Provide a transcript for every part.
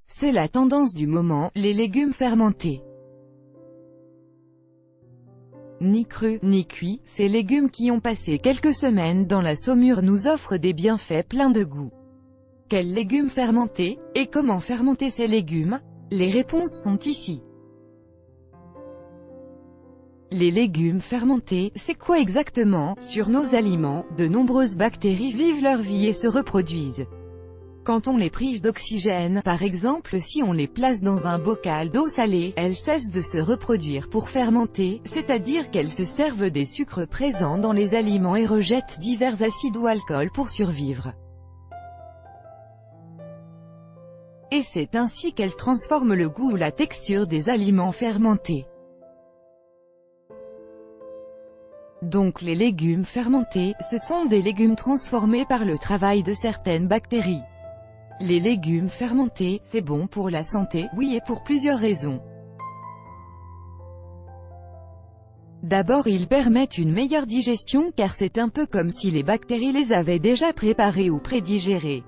C'est la tendance du moment, les légumes fermentés. Ni crus, ni cuits, ces légumes qui ont passé quelques semaines dans la saumure nous offrent des bienfaits pleins de goût. Quels légumes fermentés? Et comment fermenter ces légumes? Les réponses sont ici. Les légumes fermentés, c'est quoi exactement? Sur nos aliments, de nombreuses bactéries vivent leur vie et se reproduisent. Quand on les prive d'oxygène, par exemple si on les place dans un bocal d'eau salée, elles cessent de se reproduire pour fermenter, c'est-à-dire qu'elles se servent des sucres présents dans les aliments et rejettent divers acides ou alcools pour survivre. Et c'est ainsi qu'elles transforment le goût ou la texture des aliments fermentés. Donc les légumes fermentés, ce sont des légumes transformés par le travail de certaines bactéries. Les légumes fermentés, c'est bon pour la santé, oui, et pour plusieurs raisons. D'abord, ils permettent une meilleure digestion car c'est un peu comme si les bactéries les avaient déjà préparés ou prédigérés.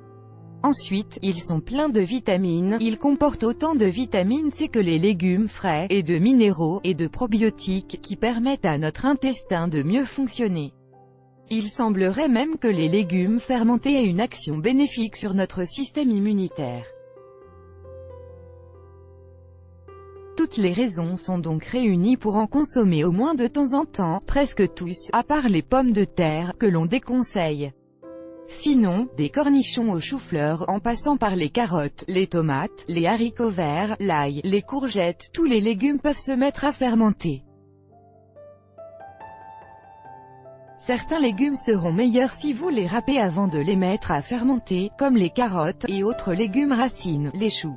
Ensuite, ils sont pleins de vitamines, ils comportent autant de vitamine C que les légumes frais, et de minéraux, et de probiotiques, qui permettent à notre intestin de mieux fonctionner. Il semblerait même que les légumes fermentés aient une action bénéfique sur notre système immunitaire. Toutes les raisons sont donc réunies pour en consommer au moins de temps en temps, presque tous, à part les pommes de terre, que l'on déconseille. Sinon, des cornichons au chou-fleur, en passant par les carottes, les tomates, les haricots verts, l'ail, les courgettes, tous les légumes peuvent se mettre à fermenter. Certains légumes seront meilleurs si vous les râpez avant de les mettre à fermenter, comme les carottes, et autres légumes racines, les choux.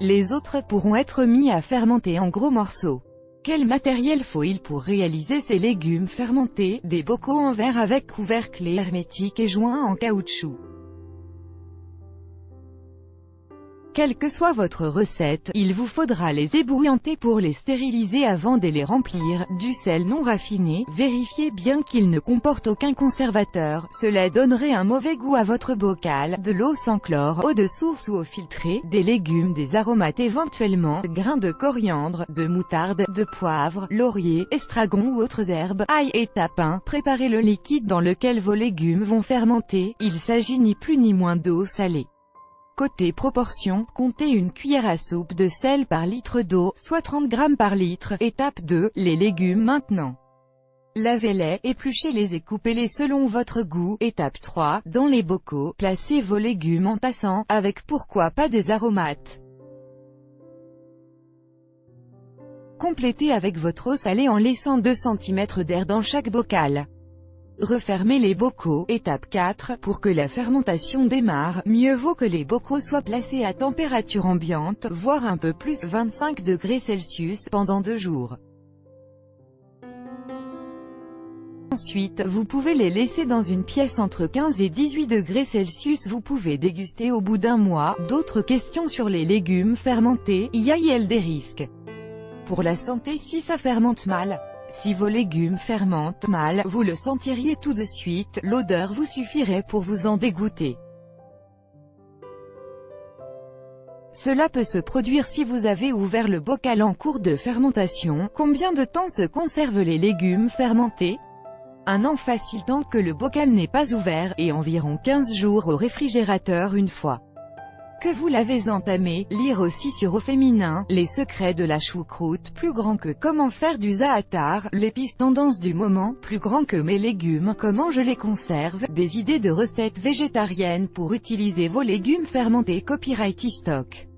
Les autres pourront être mis à fermenter en gros morceaux. Quel matériel faut-il pour réaliser ces légumes fermentés? Des bocaux en verre avec couvercle hermétique et joints en caoutchouc. Quelle que soit votre recette, il vous faudra les ébouillanter pour les stériliser avant de les remplir, du sel non raffiné, vérifiez bien qu'il ne comporte aucun conservateur, cela donnerait un mauvais goût à votre bocal, de l'eau sans chlore, eau de source ou eau filtrée, des légumes, des aromates éventuellement, grains de coriandre, de moutarde, de poivre, laurier, estragon ou autres herbes, ail et tapin. Préparez le liquide dans lequel vos légumes vont fermenter, il s'agit ni plus ni moins d'eau salée. Côté proportion, comptez une cuillère à soupe de sel par litre d'eau, soit 30 g par litre. Étape 2, les légumes maintenant. Lavez-les, épluchez-les et coupez-les selon votre goût. Étape 3, dans les bocaux, placez vos légumes en tassant, avec pourquoi pas des aromates. Complétez avec votre eau salée en laissant 2 cm d'air dans chaque bocal. Refermez les bocaux. Étape 4, pour que la fermentation démarre, mieux vaut que les bocaux soient placés à température ambiante, voire un peu plus, 25 degrés Celsius, pendant 2 jours. Ensuite, vous pouvez les laisser dans une pièce entre 15 et 18 degrés Celsius. Vous pouvez déguster au bout d'un mois. D'autres questions sur les légumes fermentés, y a-t-il des risques pour la santé si ça fermente mal? Si vos légumes fermentent mal, vous le sentiriez tout de suite, l'odeur vous suffirait pour vous en dégoûter. Cela peut se produire si vous avez ouvert le bocal en cours de fermentation. Combien de temps se conservent les légumes fermentés? Un an facile tant que le bocal n'est pas ouvert, et environ 15 jours au réfrigérateur une fois que vous l'avez entamé. Lire aussi sur Au Féminin, les secrets de la choucroute, plus grand que comment faire du za'atar, l'épice tendance du moment, plus grand que mes légumes, comment je les conserve, des idées de recettes végétariennes pour utiliser vos légumes fermentés. Copyright iStock.